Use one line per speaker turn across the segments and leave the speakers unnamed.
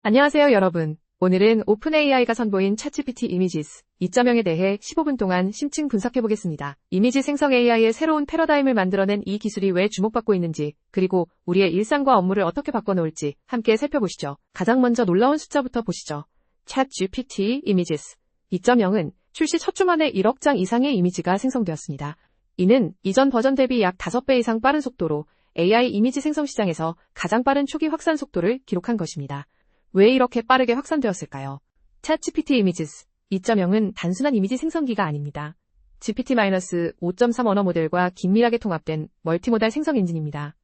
안녕하세요, 여러분. 오늘은 오픈AI가 선보인 챗GPT 이미지스 2.0에 대해 15분 동안 심층 분석해보겠습니다. 이미지 생성 AI의 새로운 패러다임을 만들어낸 이 기술이 왜 주목받고 있는지, 그리고 우리의 일상과 업무를 어떻게 바꿔놓을지 함께 살펴보시죠. 가장 먼저 놀라운 숫자부터 보시죠. 챗GPT 이미지스 2.0은 출시 첫 주 만에 1억 장 이상의 이미지가 생성되었습니다. 이는 이전 버전 대비 약 5배 이상 빠른 속도로 AI 이미지 생성 시장에서 가장 빠른 초기 확산 속도를 기록한 것입니다. 왜 이렇게 빠르게 확산되었을까요? 챗GPT 이미지스 2.0은 단순한 이미지 생성기가 아닙니다. GPT-5.3 언어 모델과 긴밀하게 통합된 멀티모달 생성 엔진입니다.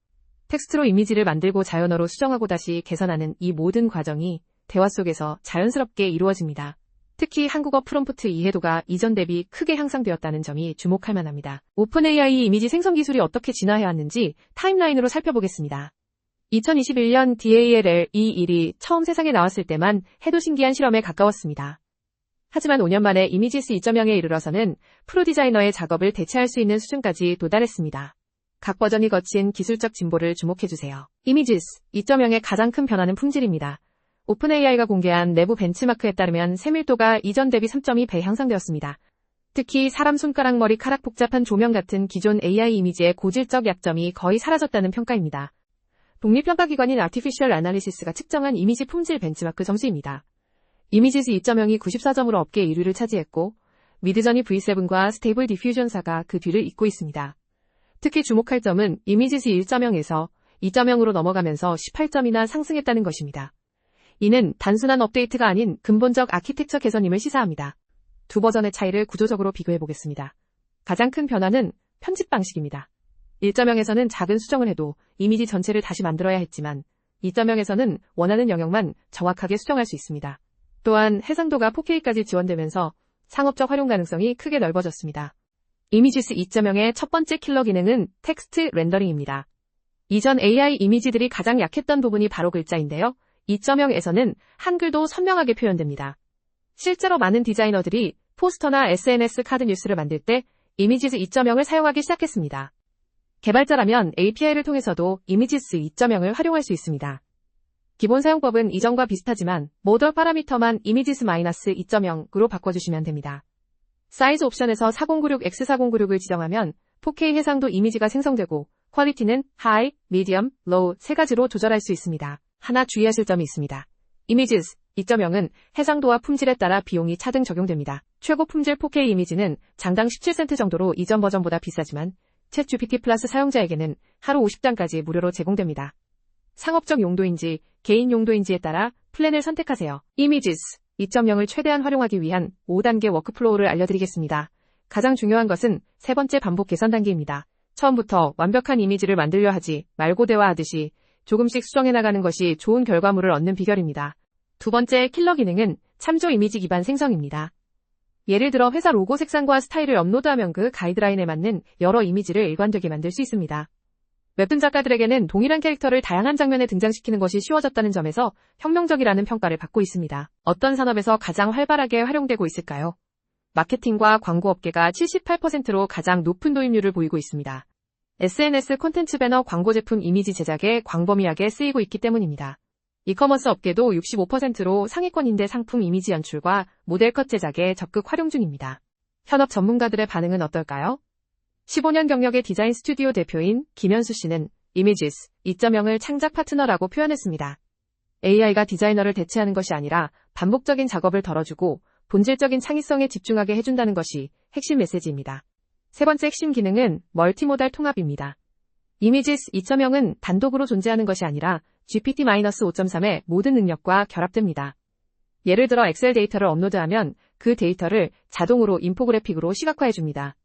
텍스트로 이미지를 만들고 자연어로 수정하고 다시 개선하는 이 모든 과정이 대화 속에서 자연스럽게 이루어집니다. 특히 한국어 프롬프트 이해도가 이전 대비 크게 향상되었다는 점이 주목할 만합니다. 오픈AI 이미지 생성 기술이 어떻게 진화해왔는지 타임라인으로 살펴보겠습니다. 2021년 DALL-E1이 처음 세상에 나왔을 때만 해도 신기한 실험에 가까웠습니다. 하지만 5년 만에 이미지스 2.0에 이르러서는 프로 디자이너의 작업을 대체할 수 있는 수준까지 도달했습니다. 각 버전이 거친 기술적 진보를 주목해주세요. 이미지스 2.0의 가장 큰 변화는 품질입니다. 오픈AI가 공개한 내부 벤치마크에 따르면 세밀도가 이전 대비 3.2배 향상되었습니다. 특히 사람 손가락 머리카락 복잡한 조명 같은 기존 AI 이미지의 고질적 약점이 거의 사라졌다는 평가입니다. 독립평가기관인 아티피셜 애널리시스가 측정한 이미지 품질 벤치마크 점수입니다. 이미지스 2.0이 94점으로 업계 1위를 차지했고, 미드저니 V7과 스테이블 디퓨전사가 그 뒤를 잇고 있습니다. 특히 주목할 점은 이미지스 1.0에서 2.0으로 넘어가면서 18점이나 상승했다는 것입니다. 이는 단순한 업데이트가 아닌 근본적 아키텍처 개선임을 시사합니다. 두 버전의 차이를 구조적으로 비교해 보겠습니다. 가장 큰 변화는 편집 방식입니다. 1.0에서는 작은 수정을 해도 이미지 전체를 다시 만들어야 했지만 2.0에서는 원하는 영역만 정확하게 수정할 수 있습니다. 또한 해상도가 4K까지 지원되면서 상업적 활용 가능성이 크게 넓어졌습니다. 이미지스 2.0의 첫 번째 킬러 기능은 텍스트 렌더링입니다. 이전 AI 이미지들이 가장 약했던 부분이 바로 글자인데요. 2.0에서는 한글도 선명하게 표현됩니다. 실제로 많은 디자이너들이 포스터나 SNS 카드 뉴스를 만들 때 이미지스 2.0을 사용하기 시작했습니다. 개발자라면 API를 통해서도 이미지스 2.0을 활용할 수 있습니다. 기본 사용법은 이전과 비슷하지만 모델 파라미터만 이미지스 -2.0으로 바꿔주시면 됩니다. 사이즈 옵션에서 4096x4096을 지정하면 4K 해상도 이미지가 생성되고 퀄리티는 하이, 미디엄, 로우 세 가지로 조절할 수 있습니다. 하나 주의하실 점이 있습니다. 이미지스 2.0은 해상도와 품질에 따라 비용이 차등 적용됩니다. 최고 품질 4K 이미지는 장당 17센트 정도로 이전 버전보다 비싸지만 챗GPT 플러스 사용자에게는 하루 50장까지 무료로 제공됩니다. 상업적 용도인지 개인 용도인지에 따라 플랜을 선택하세요. 이미지스 2.0을 최대한 활용하기 위한 5단계 워크플로우를 알려드리겠습니다. 가장 중요한 것은 세 번째 반복 개선 단계입니다. 처음부터 완벽한 이미지를 만들려 하지 말고 대화하듯이 조금씩 수정해 나가는 것이 좋은 결과물을 얻는 비결입니다. 두 번째 킬러 기능은 참조 이미지 기반 생성입니다. 예를 들어 회사 로고 색상과 스타일을 업로드하면 그 가이드라인에 맞는 여러 이미지를 일관되게 만들 수 있습니다. 웹툰 작가들에게는 동일한 캐릭터를 다양한 장면에 등장시키는 것이 쉬워졌다는 점에서 혁명적이라는 평가를 받고 있습니다. 어떤 산업에서 가장 활발하게 활용되고 있을까요? 마케팅과 광고업계가 78%로 가장 높은 도입률을 보이고 있습니다. SNS 콘텐츠 배너 광고 제품 이미지 제작에 광범위하게 쓰이고 있기 때문입니다. 이커머스 업계도 65%로 상위권인데 상품 이미지 연출과 모델 컷 제작에 적극 활용 중입니다. 현업 전문가들의 반응은 어떨까요? 15년 경력의 디자인 스튜디오 대표인 김현수 씨는 이미지스 2.0을 창작 파트너라고 표현했습니다. AI가 디자이너를 대체하는 것이 아니라 반복적인 작업을 덜어주고 본질적인 창의성에 집중하게 해준다는 것이 핵심 메시지입니다. 세 번째 핵심 기능은 멀티모달 통합입니다. 이미지스 2.0은 단독으로 존재하는 것이 아니라 GPT-5.3의 모든 능력과 결합됩니다. 예를 들어 엑셀 데이터를 업로드하면 그 데이터를 자동으로 인포그래픽으로 시각화해줍니다.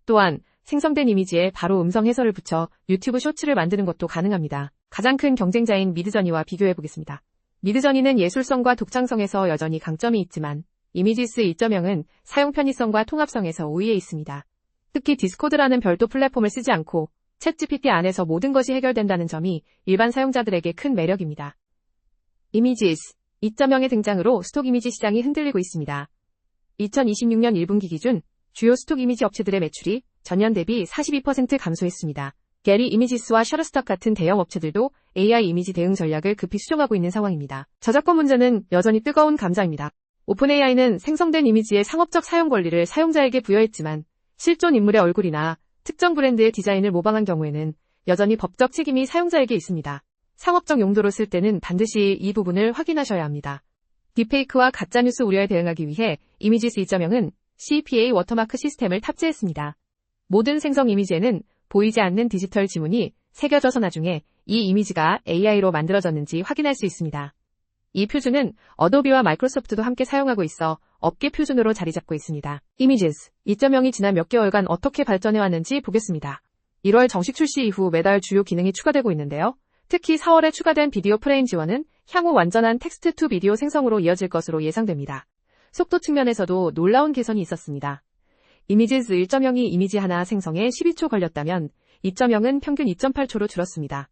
또한 생성된 이미지에 바로 음성 해설을 붙여 유튜브 쇼츠를 만드는 것도 가능합니다. 가장 큰 경쟁자인 미드저니와 비교해보겠습니다. 미드저니는 예술성과 독창성에서 여전히 강점이 있지만 이미지스 2.0은 사용 편의성과 통합성에서 우위에 있습니다. 특히 디스코드라는 별도 플랫폼을 쓰지 않고 챗GPT 안에서 모든 것이 해결된다는 점이 일반 사용자들에게 큰 매력입니다. 이미지스 2.0의 등장으로 스톡 이미지 시장이 흔들리고 있습니다. 2026년 1분기 기준 주요 스톡 이미지 업체들의 매출이 전년 대비 42% 감소했습니다. 게리 이미지스와 셔터스톡 같은 대형 업체들도 AI 이미지 대응 전략을 급히 수정하고 있는 상황입니다. 저작권 문제는 여전히 뜨거운 감자입니다. 오픈AI는 생성된 이미지의 상업적 사용 권리를 사용자에게 부여했지만 실존 인물의 얼굴이나 특정 브랜드의 디자인을 모방한 경우에는 여전히 법적 책임이 사용자에게 있습니다. 상업적 용도로 쓸 때는 반드시 이 부분을 확인하셔야 합니다. 딥페이크와 가짜뉴스 우려에 대응하기 위해 이미지스 2.0은 CPA 워터마크 시스템을 탑재했습니다. 모든 생성 이미지에는 보이지 않는 디지털 지문이 새겨져서 나중에 이 이미지가 AI로 만들어졌는지 확인할 수 있습니다. 이 표준은 어도비와 마이크로소프트도 함께 사용하고 있어 업계 표준으로 자리 잡고 있습니다. 이미지스 2.0이 지난 몇 개월간 어떻게 발전해왔는지 보겠습니다. 1월 정식 출시 이후 매달 주요 기능이 추가되고 있는데요. 특히 4월에 추가된 비디오 프레임 지원은 향후 완전한 텍스트 투 비디오 생성으로 이어질 것으로 예상됩니다. 속도 측면에서도 놀라운 개선이 있었습니다. 이미지스 1.0이 이미지 하나 생성에 12초 걸렸다면 2.0은 평균 2.8초로 줄었습니다.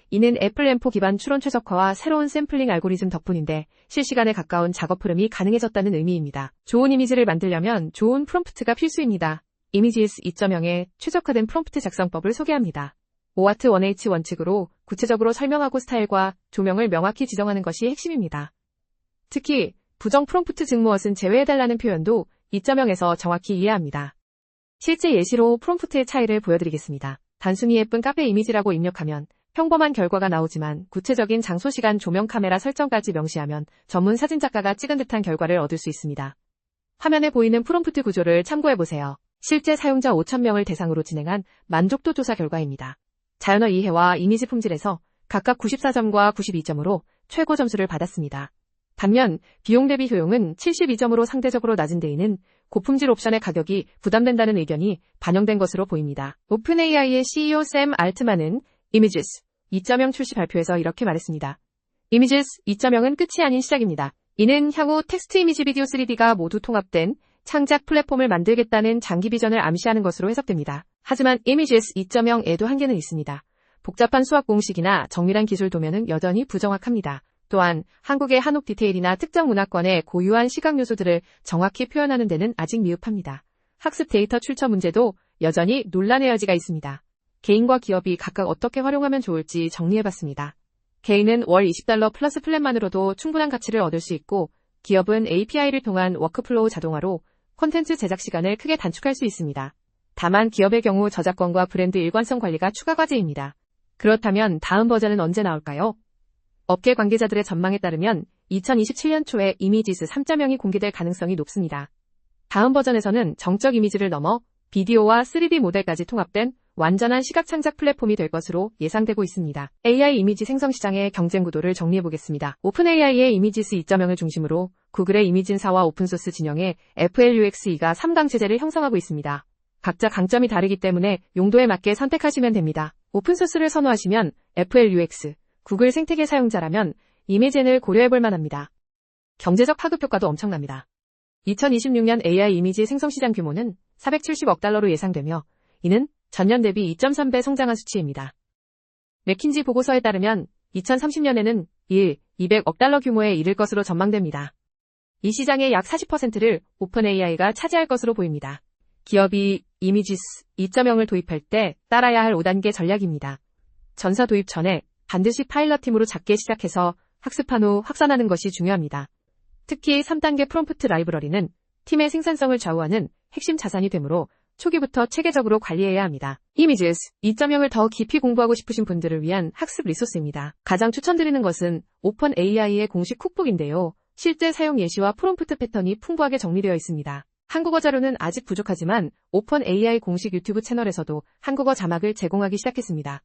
이는 애플 M4 기반 추론 최적화와 새로운 샘플링 알고리즘 덕분인데 실시간에 가까운 작업 흐름이 가능해졌다는 의미입니다. 좋은 이미지를 만들려면 좋은 프롬프트가 필수입니다. 이미지스 2.0의 최적화된 프롬프트 작성법을 소개합니다. OAT 1H 원칙으로 구체적으로 설명하고 스타일과 조명을 명확히 지정하는 것이 핵심입니다. 특히 부정 프롬프트 증무엇은 제외해달라는 표현도 2.0에서 정확히 이해합니다. 실제 예시로 프롬프트의 차이를 보여드리겠습니다. 단순히 예쁜 카페 이미지라고 입력하면 평범한 결과가 나오지만 구체적인 장소, 시간, 조명, 카메라 설정까지 명시하면 전문 사진작가가 찍은 듯한 결과를 얻을 수 있습니다. 화면에 보이는 프롬프트 구조를 참고해보세요. 실제 사용자 5,000명을 대상으로 진행한 만족도 조사 결과입니다. 자연어 이해와 이미지 품질에서 각각 94점과 92점으로 최고 점수를 받았습니다. 반면 비용 대비 효용은 72점으로 상대적으로 낮은 데에는 고품질 옵션의 가격이 부담된다는 의견이 반영된 것으로 보입니다. 오픈AI의 CEO 샘 알트만은 이미지스 2.0 출시 발표에서 이렇게 말했습니다. 이미지스 2.0은 끝이 아닌 시작입니다. 이는 향후 텍스트 이미지 비디오 3D가 모두 통합된 창작 플랫폼을 만들겠다는 장기 비전을 암시하는 것으로 해석됩니다. 하지만 이미지스 2.0에도 한계는 있습니다. 복잡한 수학 공식이나 정밀한 기술 도면은 여전히 부정확합니다. 또한 한국의 한옥 디테일이나 특정 문화권의 고유한 시각 요소들을 정확히 표현하는 데는 아직 미흡합니다. 학습 데이터 출처 문제도 여전히 논란의 여지가 있습니다. 개인과 기업이 각각 어떻게 활용하면 좋을지 정리해봤습니다. 개인은 월 $20 플러스 플랜만으로도 충분한 가치를 얻을 수 있고 기업은 API를 통한 워크플로우 자동화로 콘텐츠 제작 시간을 크게 단축할 수 있습니다. 다만 기업의 경우 저작권과 브랜드 일관성 관리가 추가 과제입니다. 그렇다면 다음 버전은 언제 나올까요? 업계 관계자들의 전망에 따르면 2027년 초에 이미지스 3.0이 공개될 가능성이 높습니다. 다음 버전에서는 정적 이미지를 넘어 비디오와 3D 모델까지 통합된 완전한 시각 창작 플랫폼이 될 것으로 예상되고 있습니다. AI 이미지 생성 시장의 경쟁 구도를 정리해보겠습니다. 오픈AI의 이미지스 2.0을 중심으로 구글의 이미진사와 오픈소스 진영의 FLUXE가 3강 체제를 형성하고 있습니다. 각자 강점이 다르기 때문에 용도에 맞게 선택하시면 됩니다. 오픈소스를 선호하시면 FLUX, 구글 생태계 사용자라면 이미젠을 고려해볼 만합니다. 경제적 파급 효과도 엄청납니다. 2026년 AI 이미지 생성 시장 규모는 $470억 달러로 예상되며 이는 전년 대비 2.3배 성장한 수치입니다. 맥킨지 보고서에 따르면 2030년에는 200억 달러 규모에 이를 것으로 전망됩니다. 이 시장의 약 40%를 오픈AI가 차지할 것으로 보입니다. 기업이 이미지스 2.0을 도입할 때 따라야 할 5단계 전략입니다. 전사 도입 전에 반드시 파일럿팀으로 작게 시작해서 학습한 후 확산하는 것이 중요합니다. 특히 3단계 프롬프트 라이브러리는 팀의 생산성을 좌우하는 핵심 자산이 되므로 초기부터 체계적으로 관리해야 합니다. 이미지스 2.0을 더 깊이 공부하고 싶으신 분들을 위한 학습 리소스입니다. 가장 추천드리는 것은 오픈AI의 공식 쿡북인데요. 실제 사용 예시와 프롬프트 패턴이 풍부하게 정리되어 있습니다. 한국어 자료는 아직 부족하지만 오픈AI 공식 유튜브 채널에서도 한국어 자막을 제공하기 시작했습니다.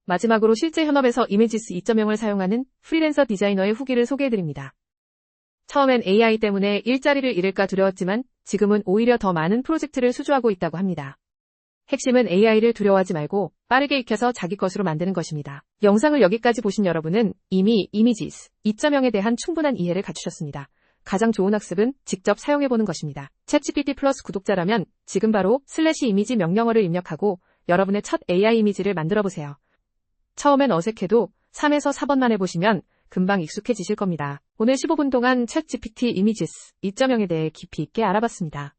마지막으로 실제 현업에서 이미지스 2.0을 사용하는 프리랜서 디자이너의 후기를 소개해드립니다. 처음엔 AI 때문에 일자리를 잃을까 두려웠지만 지금은 오히려 더 많은 프로젝트를 수주하고 있다고 합니다. 핵심은 AI를 두려워하지 말고 빠르게 익혀서 자기 것으로 만드는 것입니다. 영상을 여기까지 보신 여러분은 이미 이미지스 2.0에 대한 충분한 이해를 갖추셨습니다. 가장 좋은 학습은 직접 사용해보는 것입니다. 챗GPT 플러스 구독자라면 지금 바로 /이미지 명령어를 입력하고 여러분의 첫 AI 이미지를 만들어보세요. 처음엔 어색해도 3에서 4번만 해보시면 금방 익숙해지실 겁니다. 오늘 15분 동안 챗GPT 이미지스 2.0에 대해 깊이 있게 알아봤습니다.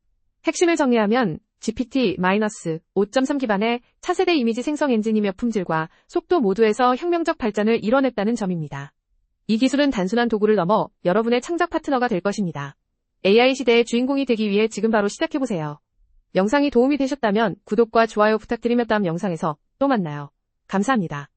핵심을 정리하면 GPT-5.3 기반의 차세대 이미지 생성 엔진이며 품질과 속도 모두에서 혁명적 발전을 이뤄냈다는 점입니다. 이 기술은 단순한 도구를 넘어 여러분의 창작 파트너가 될 것입니다. AI 시대의 주인공이 되기 위해 지금 바로 시작해보세요. 영상이 도움이 되셨다면 구독과 좋아요 부탁드리며 다음 영상에서 또 만나요. 감사합니다.